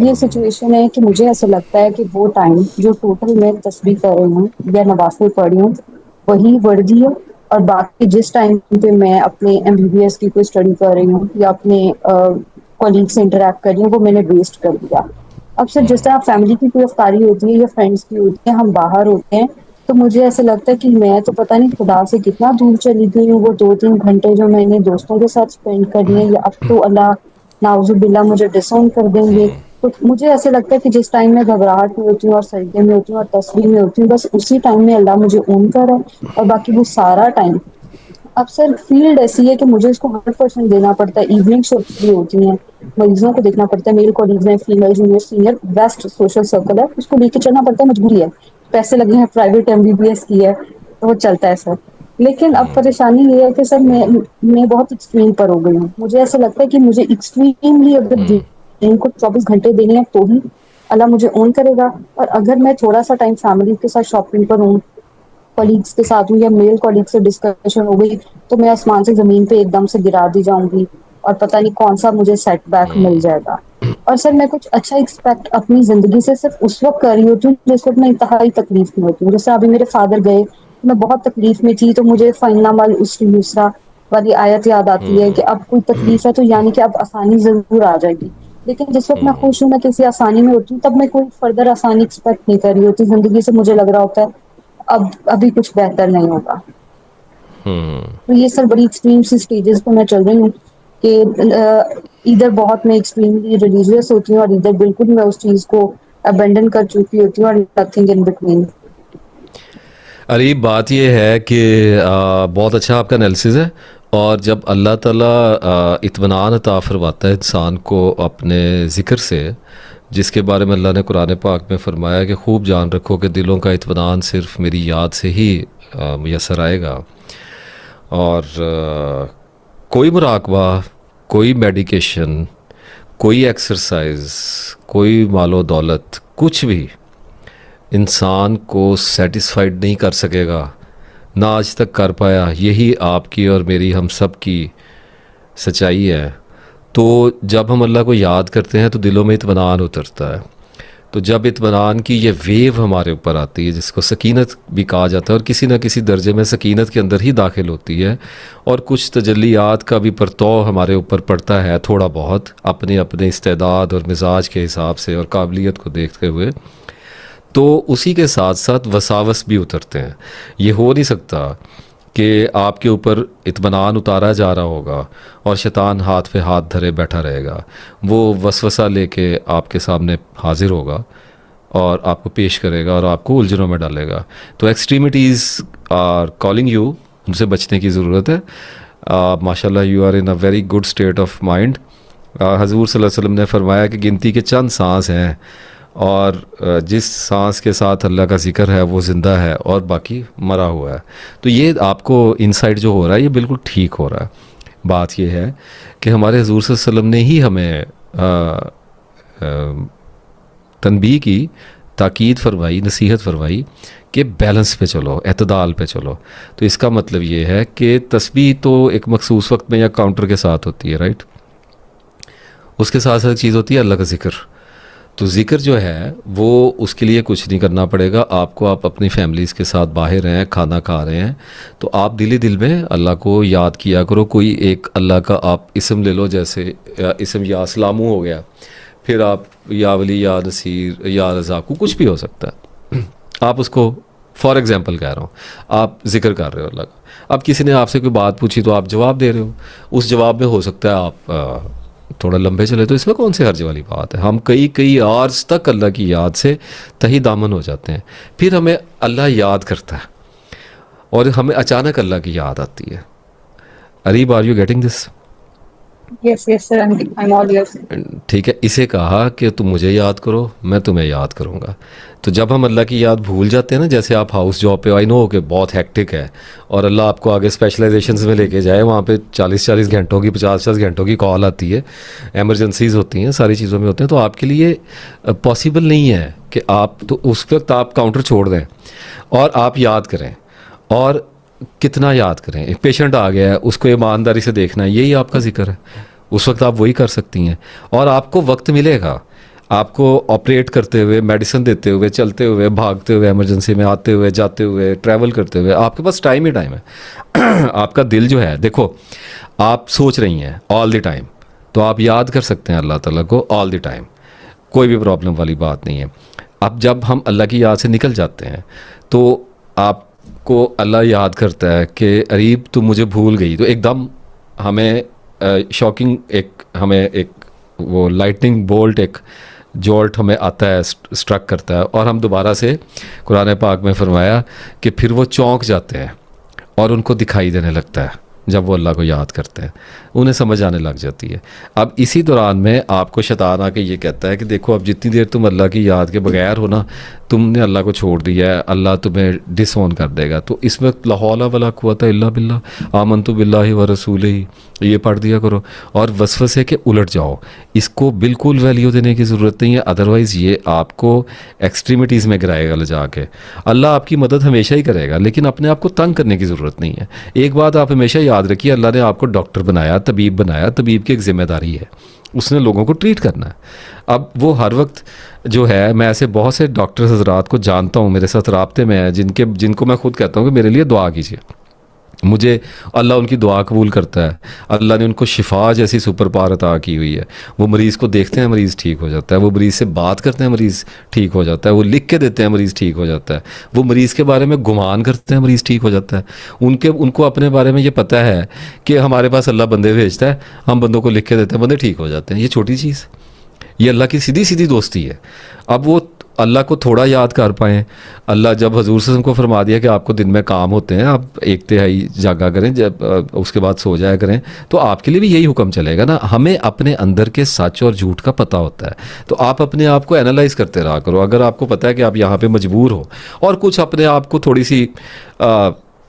یہ سچویشن ہے کہ مجھے ایسا لگتا ہے کہ وہ ٹائم جو ٹوٹل میں تسبیح کر رہی ہوں یا نوافل پڑھ رہی ہوں وہی ورزی ہے، اور باقی جس ٹائم پہ میں اپنے MBBS کی کوئی اسٹڈی کر رہی ہوں یا اپنے کولیگ سے انٹریکٹ کر رہی ہوں وہ میں نے ویسٹ کر دیا۔ اب سر جس طرح فیملی کی کوئی افطاری ہوتی ہے یا فرینڈس کی ہوتی ہے، ہم باہر ہوتے ہیں تو مجھے ایسا لگتا ہے کہ میں تو پتہ نہیں خدا سے کتنا دور چلی گئی ہوں۔ وہ 2-3 گھنٹے جو میں نے دوستوں کے ساتھ اسپینڈ کرنی ہے، یا اب تو اللہ ناؤزو باللہ مجھے ڈس آن کر دیں گے، تو مجھے ایسا لگتا ہے کہ جس ٹائم میں گھبراہٹ میں ہوتی ہوں اور سجدے میں ہوتی ہوں اور تصویر میں ہوتی ہوں، بس اسی ٹائم میں اللہ مجھے اون کر ہے، اور باقی وہ سارا ٹائم اب سر فیلڈ ایسی ہے کہ مجھے اس کو 100% دینا پڑتا ہے۔ ایوننگ شفٹ بھی ہوتی ہیں، مریضوں کو دیکھنا پڑتا ہے، میل کولیگز ہیں، female junior senior, best social circle ہے، اس کو لے کے چلنا پڑتا ہے، مجبوری ہے، پیسے لگے ہیں، پرائیویٹ MBBS کی ہے تو وہ چلتا ہے سر۔ لیکن اب پریشانی یہ ہے کہ سر میں بہت ایکسٹریم پر ہو گئی ہوں۔ مجھے ایسا لگتا ہے کہ مجھے ایکسٹریملی اگر دن کو 24 گھنٹے دینے ہیں تو ہی اللہ مجھے اون کرے گا، اور اگر میں تھوڑا سا ٹائم فیملی کے ساتھ شاپنگ پر ہوں، کولیگس کے ساتھ ہوں، یا میل کولیگ سے ڈسکشن ہو گئی، تو میں آسمان سے زمین پہ ایک دم سے گرا دی جاؤں گی، اور پتہ نہیں کون سا مجھے سیٹ بیک مل جائے گا۔ اور سر میں کچھ اچھا ایکسپیکٹ اپنی زندگی سے صرف اس وقت کر رہی ہوتی ہوں جس وقت میں انتہائی تکلیف میں ہوتی ہوں۔ جیسے ابھی میرے فادر گئے، میں بہت تکلیف میں تھی، تو مجھے فَإِنَّ مَعَ الْعُسْرِ يُسْرًا والی آیت یاد آتی ہے کہ اب کوئی تکلیف ہے تو یعنی کہ اب آسانی ضرور آ جائے گی۔ لیکن جس وقت میں خوش ہوں، میں کسی آسانی میں ہوتی ہوں، تب میں کوئی فردر آسانی ایکسپیکٹ نہیں کر رہی ہوتی زندگی سے۔ مجھے لگ رہا ہوتا ہے ابھی کچھ بہتر نہیں ہوگا۔ تو یہ سر بڑی ایکسٹریم سی سٹیجز پہ میں چل رہی ہوں کہ ادھر بہت میں ایکسٹریملی ریلیجیس ہوتی ہوں، اور ادھر بالکل میں اس چیز کو ابینڈن کر چکی ہوتی ہوں، اور نتھنگ ان بٹوین۔ عریب بات یہ ہے کہ بہت اچھا آپ کا انالیسز ہے، اور جب اللہ تعالیٰ اطمینان عطا فرماتا ہے انسان کو اپنے ذکر سے، جس کے بارے میں اللہ نے قرآن پاک میں فرمایا کہ خوب جان رکھو کہ دلوں کا اطمینان صرف میری یاد سے ہی میسر آئے گا، اور کوئی مراقبہ، کوئی میڈیکیشن، کوئی ایکسرسائز، کوئی مال و دولت، کچھ بھی انسان کو سیٹسفائیڈ نہیں کر سکے گا، نہ آج تک کر پایا۔ یہی آپ کی اور میری، ہم سب کی سچائی ہے۔ تو جب ہم اللہ کو یاد کرتے ہیں تو دلوں میں اطمینان اترتا ہے۔ تو جب اطمینان کی یہ ویو ہمارے اوپر آتی ہے، جس کو سکینت بھی کہا جاتا ہے، اور کسی نہ کسی درجے میں سکینت کے اندر ہی داخل ہوتی ہے، اور کچھ تجلیات کا بھی پرتو ہمارے اوپر پڑتا ہے تھوڑا بہت، اپنے اپنے استعداد اور مزاج کے حساب سے اور قابلیت کو دیکھتے ہوئے، تو اسی کے ساتھ ساتھ وساوس بھی اترتے ہیں۔ یہ ہو نہیں سکتا کہ آپ کے اوپر اطمینان اتارا جا رہا ہوگا اور شیطان ہاتھ پہ ہاتھ دھرے بیٹھا رہے گا، وہ وسوسہ لے کے آپ کے سامنے حاضر ہوگا اور آپ کو پیش کرے گا اور آپ کو الجھنوں میں ڈالے گا۔ تو ایکسٹریمیٹیز آر کالنگ یو، ان سے بچنے کی ضرورت ہے۔ ماشاء اللہ you are in a very good state of mind. حضور صلی اللہ علیہ وسلم نے فرمایا کہ گنتی کے چند سانس ہیں، اور جس سانس کے ساتھ اللہ کا ذکر ہے وہ زندہ ہے، اور باقی مرا ہوا ہے۔ تو یہ آپ کو انسائٹ جو ہو رہا ہے یہ بالکل ٹھیک ہو رہا ہے۔ بات یہ ہے کہ ہمارے حضور صلی اللہ علیہ وسلم نے ہی ہمیں تنبیہ کی، تاکید فرمائی، نصیحت فرمائی کہ بیلنس پہ چلو، اعتدال پہ چلو۔ تو اس کا مطلب یہ ہے کہ تسبیح تو ایک مخصوص وقت میں یا کاؤنٹر کے ساتھ ہوتی ہے، رائٹ؟ اس کے ساتھ ساتھ چیز ہوتی ہے اللہ کا ذکر۔ تو ذکر جو ہے وہ اس کے لیے کچھ نہیں کرنا پڑے گا آپ کو۔ آپ اپنی فیملیز کے ساتھ باہر ہیں، کھانا کھا رہے ہیں، تو آپ دل ہی دل میں اللہ کو یاد کیا کرو۔ کوئی ایک اللہ کا آپ اسم لے لو، جیسے اسم یا اسلامو ہو گیا، پھر آپ یا ولی، یا نصیر، یا رزاق، کچھ بھی ہو سکتا ہے۔ آپ اس کو فار ایگزامپل کہہ رہا ہوں، آپ ذکر کر رہے ہو اللہ کا۔ اب کسی نے آپ سے کوئی بات پوچھی تو آپ جواب دے رہے ہو، اس جواب میں ہو سکتا ہے آپ تھوڑا لمبے چلے، تو اس میں کون سی حرج والی بات ہے؟ ہم کئی آرز تک اللہ کی یاد سے تہی دامن ہو جاتے ہیں، پھر ہمیں اللہ یاد کرتا ہے اور ہمیں اچانک اللہ کی یاد آتی ہے۔ Areeb, are you getting this? Yes yes sir, I am all yes. ٹھیک ہے، اسے کہا کہ تم مجھے یاد کرو، میں تمہیں یاد کروں گا۔ تو جب ہم اللہ کی یاد بھول جاتے ہیں نا، جیسے آپ ہاؤس جاب پہ، آئی نو کہ بہت ہیکٹک ہے، اور اللہ آپ کو آگے اسپیشلائزیشنز میں لے کے جائے، وہاں پہ 40 گھنٹوں کی، 50 گھنٹوں کی کال آتی ہے، ایمرجنسیز ہوتی ہیں، ساری چیزوں میں ہوتے ہیں، تو آپ کے لیے پاسبل نہیں ہے کہ آپ تو اس وقت آپ کاؤنٹر چھوڑ دیں اور آپ یاد کریں۔ اور کتنا یاد کریں؟ ایک پیشنٹ آ گیا ہے، اس کو ایمانداری سے دیکھنا ہے، یہی آپ کا ذکر ہے، اس وقت آپ وہی کر سکتی ہیں، اور آپ کو وقت ملے گا۔ آپ کو آپریٹ کرتے ہوئے، میڈیسن دیتے ہوئے، چلتے ہوئے، بھاگتے ہوئے، ایمرجنسی میں آتے ہوئے، جاتے ہوئے، ٹریول کرتے ہوئے، آپ کے پاس ٹائم ہی ٹائم ہے. آپ کا دل جو ہے، دیکھو آپ سوچ رہی ہیں آل دی ٹائم، تو آپ یاد کر سکتے ہیں اللہ تعالیٰ کو آل دی ٹائم، کوئی بھی پرابلم والی بات نہیں ہے. اب جب ہم اللہ کی یاد سے نکل جاتے ہیں تو آپ کو اللہ یاد کرتا ہے کہ اریب تم مجھے بھول گئی، تو ایک دم ہمیں شاکنگ، ہمیں ایک وہ لائٹنگ بولٹ، ایک جولٹ ہمیں آتا ہے، اسٹرک کرتا ہے، اور ہم دوبارہ سے قرآن پاک میں فرمایا کہ پھر وہ چونک جاتے ہیں اور ان کو دکھائی دینے لگتا ہے. جب وہ اللہ کو یاد کرتے ہیں انہیں سمجھ آنے لگ جاتی ہے. اب اسی دوران میں آپ کو شیطان آ کے یہ کہتا ہے کہ دیکھو اب جتنی دیر تم اللہ کی یاد کے بغیر ہو نا، تم نے اللہ کو چھوڑ دیا ہے، اللہ تمہیں ڈس اون کر دے گا. تو اس وقت لا حول ولا قوت الا باللہ، آمنت باللہ و رسولہ، یہ پڑھ دیا کرو اور وسوسے کے الٹ جاؤ. اس کو بالکل ویلیو دینے کی ضرورت نہیں ہے، ادروائز یہ آپ کو ایکسٹریمٹیز میں گرائے گا لے جا کے. اللہ آپ کی مدد ہمیشہ ہی کرے گا، لیکن اپنے آپ کو تنگ کرنے کی ضرورت نہیں ہے. ایک بات آپ ہمیشہ یاد رکھیے، اللہ نے آپ کو ڈاکٹر بنایا، طبیب بنایا، طبیب کی ایک ذمہ داری ہے، اس نے لوگوں کو ٹریٹ کرنا ہے. اب وہ ہر وقت جو ہے، میں ایسے بہت سے ڈاکٹر حضرات کو جانتا ہوں، میرے ساتھ رابطے میں ہیں، جن کو میں خود کہتا ہوں کہ میرے لیے دعا کیجیے. مجھے اللہ ان کی دعا قبول کرتا ہے. اللہ نے ان کو شفا جیسی سپر پاور عطا کی ہوئی ہے. وہ مریض کو دیکھتے ہیں، مریض ٹھیک ہو جاتا ہے. وہ مریض سے بات کرتے ہیں، مریض ٹھیک ہو جاتا ہے. وہ لکھ کے دیتے ہیں، مریض ٹھیک ہو جاتا ہے. وہ مریض کے بارے میں گمان کرتے ہیں، مریض ٹھیک ہو جاتا ہے. ان کو اپنے بارے میں یہ پتہ ہے کہ ہمارے پاس اللہ بندے بھیجتا ہے، ہم بندوں کو لکھ کے دیتے ہیں، بندے ٹھیک ہو جاتے ہیں. یہ چھوٹی چیز، یہ اللہ کی سیدھی سیدھی دوستی ہے. اب وہ اللہ کو تھوڑا یاد کر پائیں. اللہ جب حضور صلی اللہ علیہ وسلم کو فرما دیا کہ آپ کو دن میں کام ہوتے ہیں، آپ 1/3 جاگا کریں، جب اس کے بعد سو جایا کریں، تو آپ کے لیے بھی یہی حکم چلے گا نا. ہمیں اپنے اندر کے سچ اور جھوٹ کا پتہ ہوتا ہے، تو آپ اپنے آپ کو اینالائز کرتے رہا کرو. اگر آپ کو پتہ ہے کہ آپ یہاں پہ مجبور ہو اور کچھ اپنے آپ کو تھوڑی سی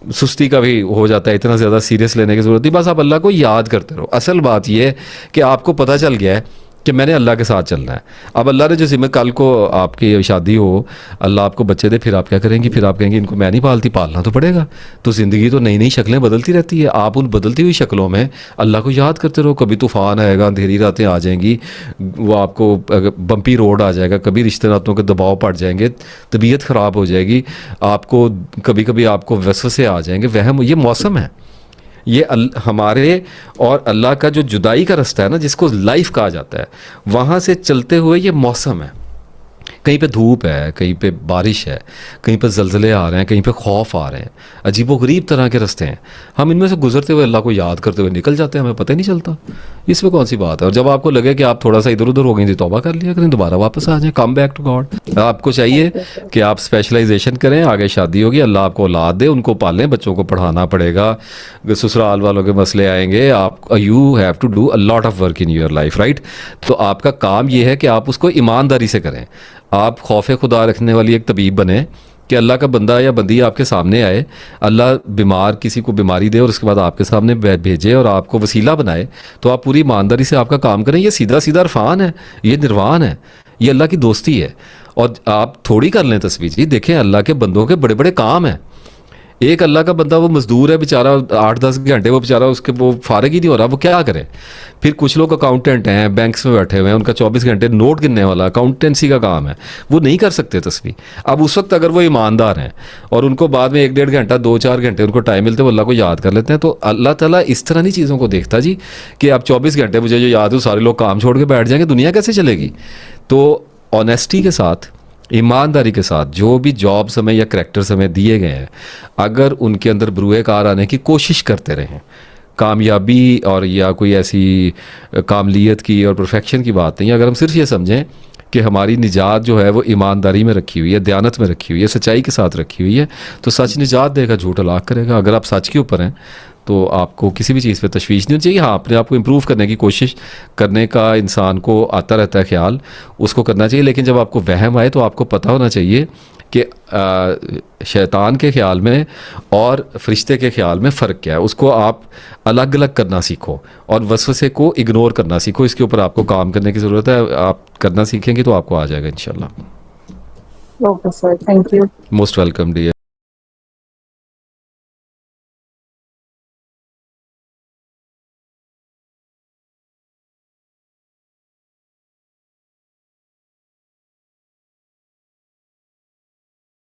سستی کا بھی ہو جاتا ہے، اتنا زیادہ سیریس لینے کی ضرورت نہیں، بس آپ اللہ کو یاد کرتے رہو. اصل بات یہ ہے کہ آپ کو پتہ چل گیا ہے کہ میں نے اللہ کے ساتھ چلنا ہے. اب اللہ نے جو ذمہ، کل کو آپ کی شادی ہو، اللہ آپ کو بچے دے، پھر آپ کیا کریں گی؟ پھر آپ کہیں گے ان کو میں نہیں پالتی، پالنا تو پڑے گا. تو زندگی تو نئی نئی شکلیں بدلتی رہتی ہے. آپ ان بدلتی ہوئی شکلوں میں اللہ کو یاد کرتے رہو. کبھی طوفان آئے گا، اندھیری راتیں آ جائیں گی، وہ آپ کو بمپی روڈ آ جائے گا، کبھی رشتے ناتوں کے دباؤ پڑ جائیں گے، طبیعت خراب ہو جائے گی آپ کو، کبھی کبھی آپ کو وسوسے آ جائیں گے، وہم. یہ موسم ہے، یہ ہمارے اور اللہ کا جو جدائی کا رستہ ہے نا، جس کو لائف کہا جاتا ہے، وہاں سے چلتے ہوئے یہ موسم ہے. کہیں پہ دھوپ ہے، کہیں پہ بارش ہے، کہیں پہ زلزلے آ رہے ہیں، کہیں پہ خوف آ رہے ہیں، عجیب و غریب طرح کے رستے ہیں. ہم ان میں سے گزرتے ہوئے اللہ کو یاد کرتے ہوئے نکل جاتے ہیں، ہمیں پتہ ہی نہیں چلتا. اس میں کون سی بات ہے؟ اور جب آپ کو لگے کہ آپ تھوڑا سا ادھر ادھر ہو گئی، تو توبہ کر لیا کریں، دوبارہ واپس آ جائیں، کم بیک ٹو گاڈ. آپ کو چاہیے کہ آپ اسپیشلائزیشن کریں، آگے شادی ہوگی، اللہ آپ کو اولاد دے، ان کو پالیں، بچوں کو پڑھانا پڑے گا، سسرال والوں کے مسئلے آئیں گے، آپ you have to do a lot of work in your life, right. تو آپ کا کام یہ ہے کہ آپ اس کو ایمانداری سے کریں. آپ خوف خدا رکھنے والی ایک طبیب بنیں کہ اللہ کا بندہ یا بندی آپ کے سامنے آئے، اللہ بیمار کسی کو بیماری دے اور اس کے بعد آپ کے سامنے بھیجے اور آپ کو وسیلہ بنائے، تو آپ پوری ایمانداری سے آپ کا کام کریں. یہ سیدھا سیدھا عرفان ہے، یہ نروان ہے، یہ اللہ کی دوستی ہے. اور آپ تھوڑی کر لیں تصویر، جی دیکھیں اللہ کے بندوں کے بڑے بڑے کام ہیں. ایک اللہ کا بندہ وہ مزدور ہے بیچارہ، 8-10 گھنٹے وہ بیچارہ اس کے وہ فارغ ہی نہیں ہو رہا، وہ کیا کرے؟ پھر کچھ لوگ اکاؤنٹنٹ ہیں، بینکس میں بیٹھے ہوئے ہیں، ان کا 24 گھنٹے نوٹ گننے والا اکاؤنٹنسی کا کام ہے، وہ نہیں کر سکتے تصویر. اب اس وقت اگر وہ ایماندار ہیں اور ان کو بعد میں 1-1.5 گھنٹہ 2-4 گھنٹے ان کو ٹائم ملتے ہیں، وہ اللہ کو یاد کر لیتے ہیں، تو اللہ تعالیٰ اس طرح نہیں چیزوں کو دیکھتا جی کہ اب 24 گھنٹے مجھے جو یاد ہو سارے لوگ کام چھوڑ کے بیٹھ جائیں گے، دنیا کیسے چلے گی؟ تو آنیسٹی کے ساتھ، ایمانداری کے ساتھ جو بھی جابس ہمیں یا کریکٹرز ہمیں دیے گئے ہیں، اگر ان کے اندر بروئے کار آنے کی کوشش کرتے رہیں، کامیابی اور یا کوئی ایسی کاملیت کی اور پرفیکشن کی بات نہیں، اگر ہم صرف یہ سمجھیں کہ ہماری نجات جو ہے وہ ایمانداری میں رکھی ہوئی ہے، دیانت میں رکھی ہوئی ہے، سچائی کے ساتھ رکھی ہوئی ہے، تو سچ نجات دے گا، جھوٹ ہلاک کرے گا. اگر آپ سچ کے اوپر ہیں تو آپ کو کسی بھی چیز پہ تشویش نہیں ہونی چاہیے. ہاں، اپنے آپ کو امپروو کرنے کی کوشش کرنے کا انسان کو آتا رہتا ہے خیال، اس کو کرنا چاہیے. لیکن جب آپ کو وہم آئے تو آپ کو پتہ ہونا چاہیے کہ شیطان کے خیال میں اور فرشتے کے خیال میں فرق کیا ہے. اس کو آپ الگ الگ کرنا سیکھو اور وسوسے کو اگنور کرنا سیکھو. اس کے اوپر آپ کو کام کرنے کی ضرورت ہے. آپ کرنا سیکھیں گے تو آپ کو آ جائے گا انشاءاللہ. Okay sir, thank you. Most welcome dear.